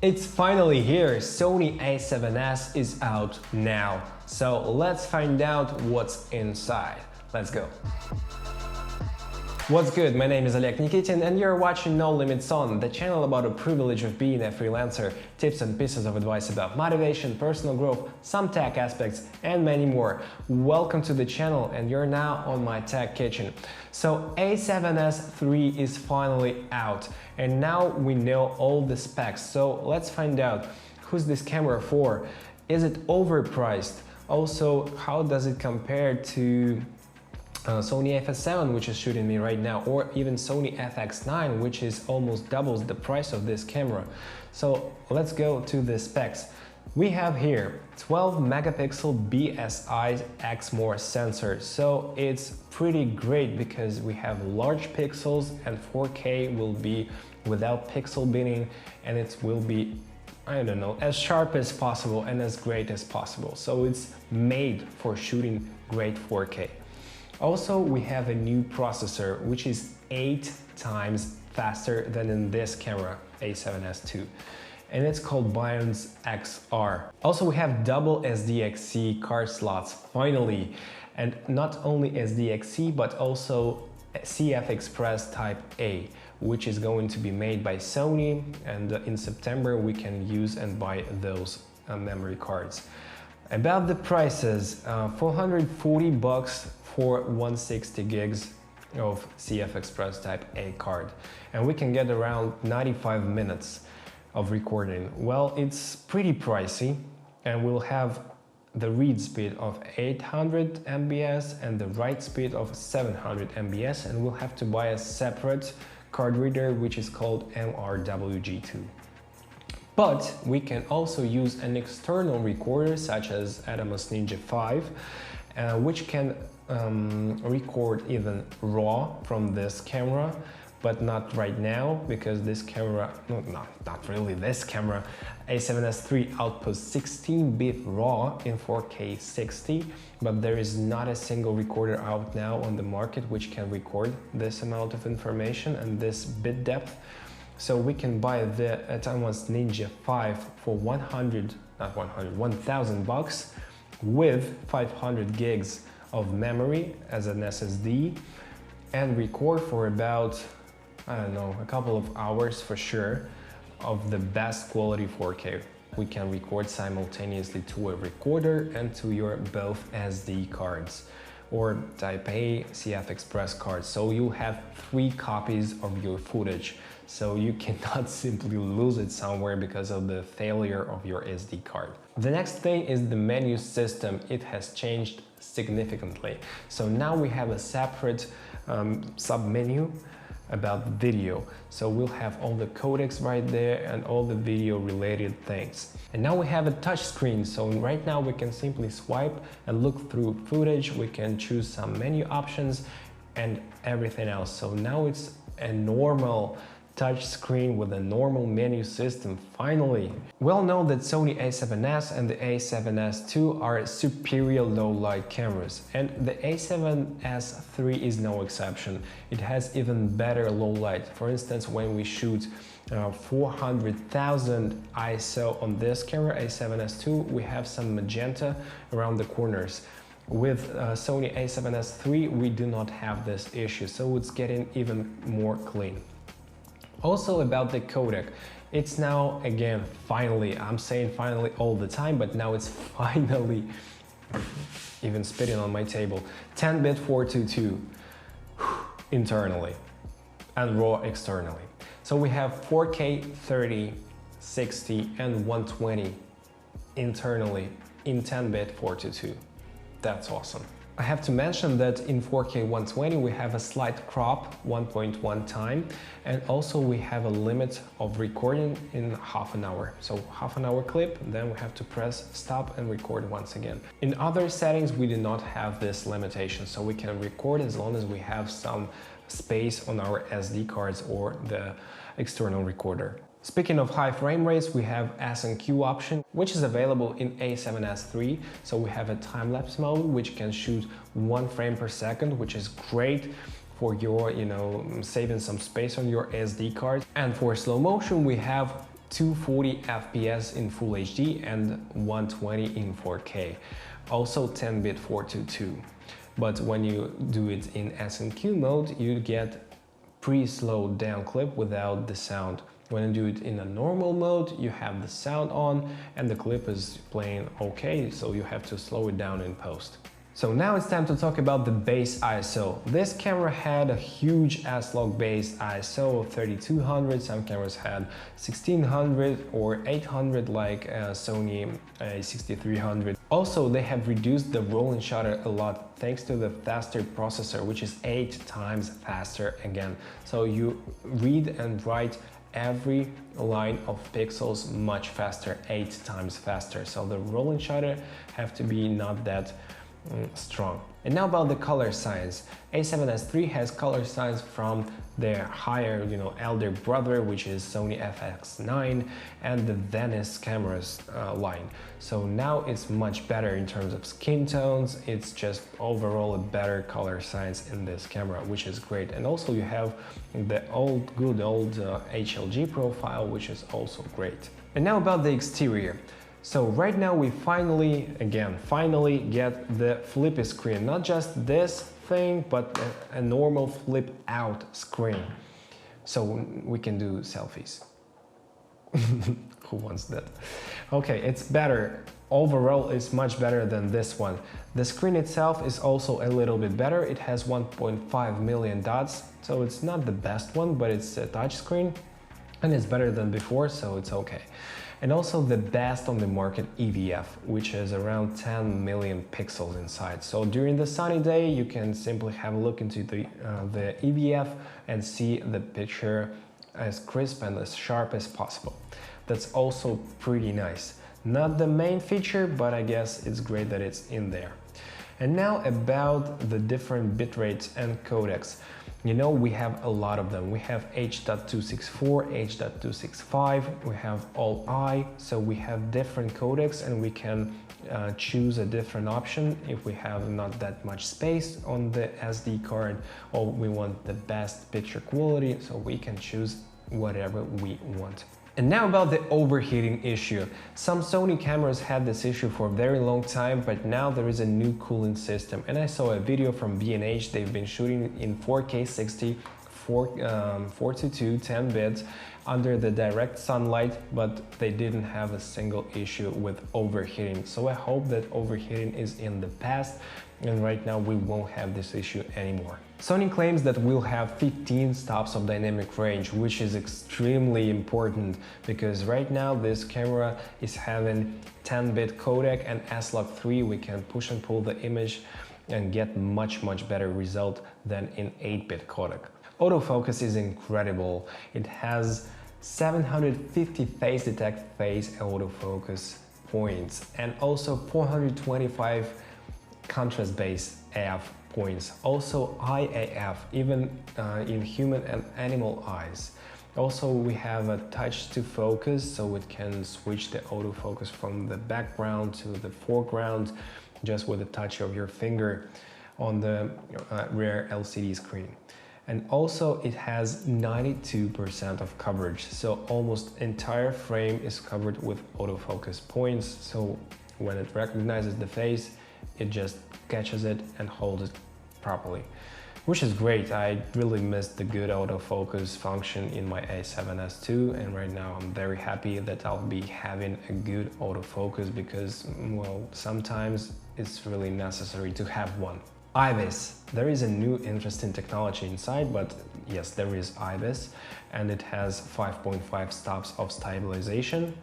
It's finally here. Sony a7s is out now. So let's find out what's inside. Let's go. What's good? My name is Oleg Nikitin and you're watching No Limits On, the channel about the privilege of being a freelancer, tips and pieces of advice about motivation, personal growth, some tech aspects and many more. Welcome to the channel and you're now on my tech kitchen. So a7s3 is finally out and now we know all the specs. So let's find out who's this camera for. Is it overpriced? Also, how does it compare to Sony FX9, which is shooting me right now, or even Sony FX9, which is almost doubles the price of this camera. So let's go to the specs. We have here 12 megapixel BCI sensor. So it's pretty great because we have large pixels and 4K will be without pixel binning and it will be, I don't know, as sharp as possible and as great as possible. So it's made for shooting great 4K. Also, we have a new processor, which is 8 times faster than in this camera, a7s2. And it's called BIONZ-XR. Also, we have double SDXC card slots, finally. And not only SDXC, but also SFExpress Type A, which is going to be made by Sony. And in September, we can use and buy those memory cards. About the prices, $440 for 160 gigs of SFExpress Type A card, and we can get around 95 minutes of recording. Well, it's pretty pricey, and we'll have the read speed of 800 MBS and the write speed of 700 MBS, and we'll have to buy a separate card reader which is called MRWG2. But we can also use an external recorder such as Atomos Ninja 5, which can record even RAW from this camera, but not right now because this camera, not really this camera, a7s3 outputs 16-bit RAW in 4K 60, but there is not a single recorder out now on the market which can record this amount of information and this bit depth. So we can buy the Atomos Ninja 5 for 1,000 bucks with 500 gigs of memory as an SSD and record for about, I don't know, a couple of hours for sure of the best quality 4K. We can record simultaneously to a recorder and to your both SD cards or Type A SFExpress cards. So you have 3 copies of your footage. So you cannot simply lose it somewhere because of the failure of your SD card. The next thing is the menu system. It has changed significantly. So now we have a separate sub-menu about video. So we'll have all the codecs right there and all the video related things. And now we have a touch screen. So right now we can simply swipe and look through footage. We can choose some menu options and everything else. So now it's a normal touch screen with a normal menu system, finally. We all know that Sony a7s and the a7s2 are superior low light cameras, and the a7s3 is no exception. It has even better low light. For instance, when we shoot 400,000 ISO on this camera, a7s2, we have some magenta around the corners. With Sony a7s3, we do not have this issue, so it's getting even more clean. Also about the codec, it's now, again, finally, I'm saying finally all the time, but now it's finally, even spitting on my table, 10-bit 422 internally and RAW externally. So we have 4K 30, 60 and 120 internally in 10-bit 422. That's awesome. I have to mention that in 4K 120 we have a slight crop 1.1 time, and also we have a limit of recording in half an hour. So half an hour clip, then we have to press stop and record once again. In other settings we do not have this limitation, so we can record as long as we have some space on our SD cards or the external recorder. Speaking of high frame rates, we have S and Q option, which is available in a7s3. So we have a time-lapse mode, which can shoot 1 frame per second, which is great for your, saving some space on your SD card. And for slow motion, we have 240 FPS in Full HD and 120 in 4K. Also 10-bit 422. But when you do it in S&Q mode, you get pre-slowed down clip without the sound. When you do it in a normal mode, you have the sound on and the clip is playing okay, so you have to slow it down in post. So now it's time to talk about the base ISO. This camera had a huge S-Log base ISO of 3200, some cameras had 1600 or 800 like Sony a6300. Also, they have reduced the rolling shutter a lot thanks to the faster processor, which is 8 times faster again. So you read and write every line of pixels much faster, 8 times faster. So the rolling shutter have to be not that strong. And now about the color science. A7s3 has color science from their higher, elder brother, which is Sony FX9 and the Venice cameras line. So now it's much better in terms of skin tones. It's just overall a better color science in this camera, which is great. And also you have the good old HLG profile, which is also great. And now about the exterior. So right now we finally get the flippy screen, not just this thing, but a normal flip out screen. So we can do selfies. Who wants that? Okay, it's better. Overall, it's much better than this one. The screen itself is also a little bit better. It has 1.5 million dots, so it's not the best one, but it's a touch screen and it's better than before, so it's okay. And also the best on the market EVF, which is around 10 million pixels inside. So during the sunny day, you can simply have a look into the EVF and see the picture as crisp and as sharp as possible. That's also pretty nice. Not the main feature, but I guess it's great that it's in there. And now about the different bitrates and codecs. We have a lot of them. We have H.264, H.265, we have all I, so we have different codecs and we can choose a different option if we have not that much space on the SD card or we want the best picture quality, so we can choose whatever we want. And now about the overheating issue. Some Sony cameras had this issue for a very long time, but now there is a new cooling system. And I saw a video from B&H. They've been shooting in 4K 60, 422, 10 bits under the direct sunlight, but they didn't have a single issue with overheating. So I hope that overheating is in the past and right now we won't have this issue anymore. Sony claims that we'll have 15 stops of dynamic range, which is extremely important because right now this camera is having 10-bit codec and S-Log3. We can push and pull the image and get much better result than in 8-bit codec. Autofocus is incredible. It has 750 phase detect phase autofocus points and also 425 contrast base AF points, also IAF, even in human and animal eyes. Also we have a touch to focus, so it can switch the autofocus from the background to the foreground just with a touch of your finger on the rear LCD screen. And also it has 92% of coverage, so almost entire frame is covered with autofocus points, so when it recognizes the face, it just catches it and holds it properly, which is great. I really missed the good autofocus function in my a7s2, and right now I'm very happy that I'll be having a good autofocus because, well, sometimes it's really necessary to have one. IBIS. There is a new interesting technology inside, but yes, there is IBIS, and it has 5.5 stops of stabilization,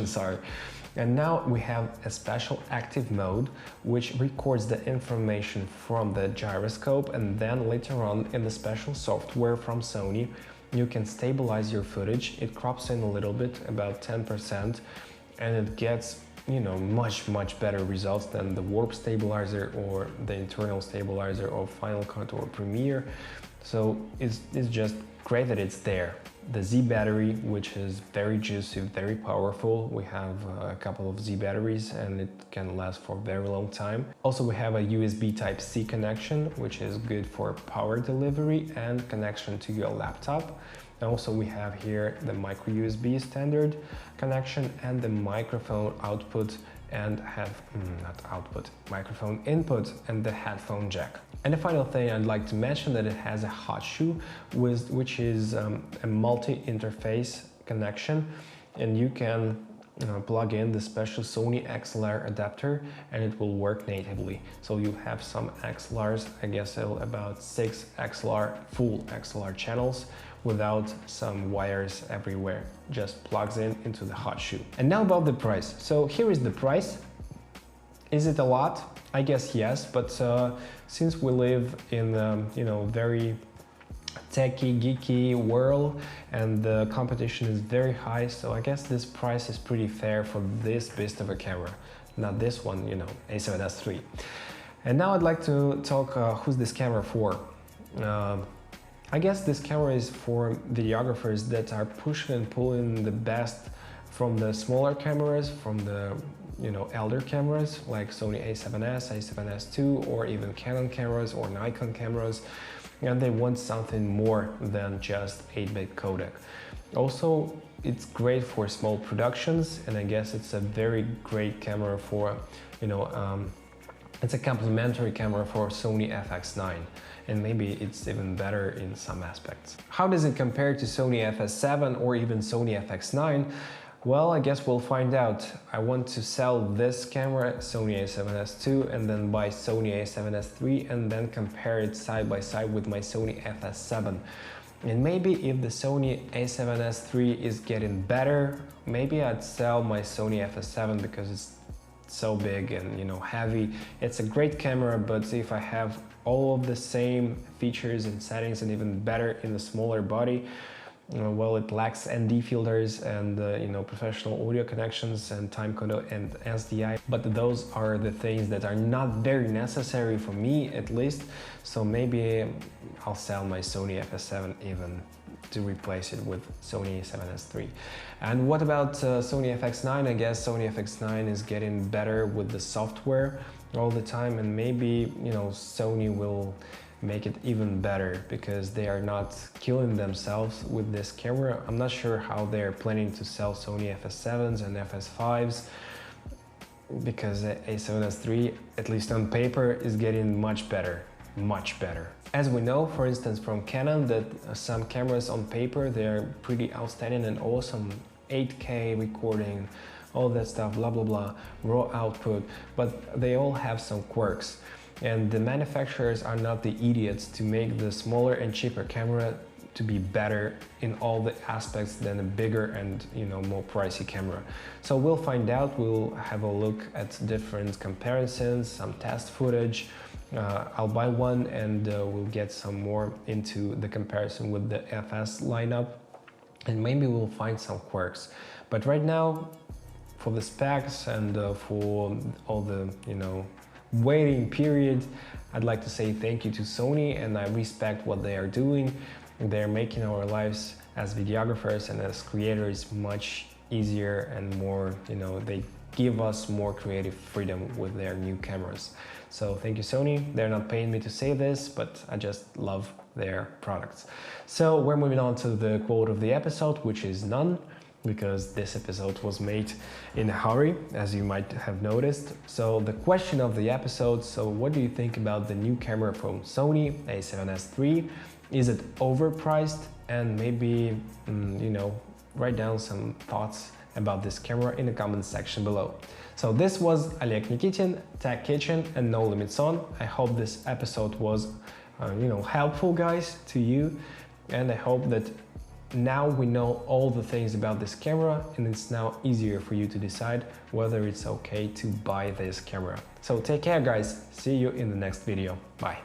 sorry. And now we have a special active mode which records the information from the gyroscope, and then later on in the special software from Sony you can stabilize your footage. It crops in a little bit, about 10%, and it gets much better results than the warp stabilizer or the internal stabilizer of Final Cut or Premiere. So it's just great that it's there. the Z battery, which is very juicy, very powerful. We have a couple of Z batteries and it can last for a very long time. Also, we have a USB Type-C connection, which is good for power delivery and connection to your laptop. And also we have here the micro USB standard connection and the microphone output and microphone input and the headphone jack. And the final thing I'd like to mention that it has a hot shoe which is a multi-interface connection, and you can plug in the special Sony XLR adapter and it will work natively. So you have some XLRs, I guess about 6 full XLR channels without some wires everywhere, just plugs into the hot shoe. And now about the price. So here is the price. Is it a lot? I guess yes, but since we live in very techy, geeky world and the competition is very high, so I guess this price is pretty fair for this beast of a camera. Not this one, a7s3. And now I'd like to talk who's this camera for. I guess this camera is for videographers that are pushing and pulling the best from the smaller cameras, from the elder cameras like Sony a7S, a7S2, or even Canon cameras or Nikon cameras, and they want something more than just 8-bit codec. Also, it's great for small productions, and I guess it's a very great camera for, it's a complementary camera for Sony FX9, and maybe it's even better in some aspects. How does it compare to Sony FS7 or even Sony FX9? Well, I guess we'll find out. I want to sell this camera, Sony a7S2, and then buy Sony a7S3 and then compare it side by side with my Sony FS7. And maybe if the Sony a7S3 is getting better, maybe I'd sell my Sony FS7 because it's so big and heavy. It's a great camera, but if I have all of the same features and settings and even better in the smaller body, well, it lacks ND filters and professional audio connections and timecode and SDI, but those are the things that are not very necessary for me, at least. So maybe I'll sell my Sony FS7 even to replace it with Sony a7S3. And what about Sony FX9? I guess Sony FX9 is getting better with the software all the time, and maybe Sony will make it even better because they are not killing themselves with this camera. I'm not sure how they're planning to sell Sony FS7s and FS5s, because a7S3, at least on paper, is getting much better. As we know, for instance, from Canon, that some cameras on paper, they're pretty outstanding and awesome, 8K recording, all that stuff, blah blah blah, raw output, but they all have some quirks. And the manufacturers are not the idiots to make the smaller and cheaper camera to be better in all the aspects than a bigger and more pricey camera. So we'll find out, we'll have a look at different comparisons, some test footage. I'll buy one and we'll get some more into the comparison with the FS lineup, and maybe we'll find some quirks. But right now, for the specs and for all the waiting period, I'd like to say thank you to Sony, and I respect what they are doing. They're making our lives as videographers and as creators much easier and more, they give us more creative freedom with their new cameras. So thank you, Sony. They're not paying me to say this, but I just love their products. So we're moving on to the quote of the episode, which is none, because this episode was made in a hurry, as you might have noticed. So the question of the episode, so what do you think about the new camera from Sony, a7S3? Is it overpriced? And maybe, write down some thoughts about this camera in the comment section below. So this was Oleg Nikitin, Tech Kitchen and No Limits On. I hope this episode was, helpful, guys, to you. And I hope that now we know all the things about this camera, and it's now easier for you to decide whether it's okay to buy this camera. So take care, guys. See you in the next video. Bye.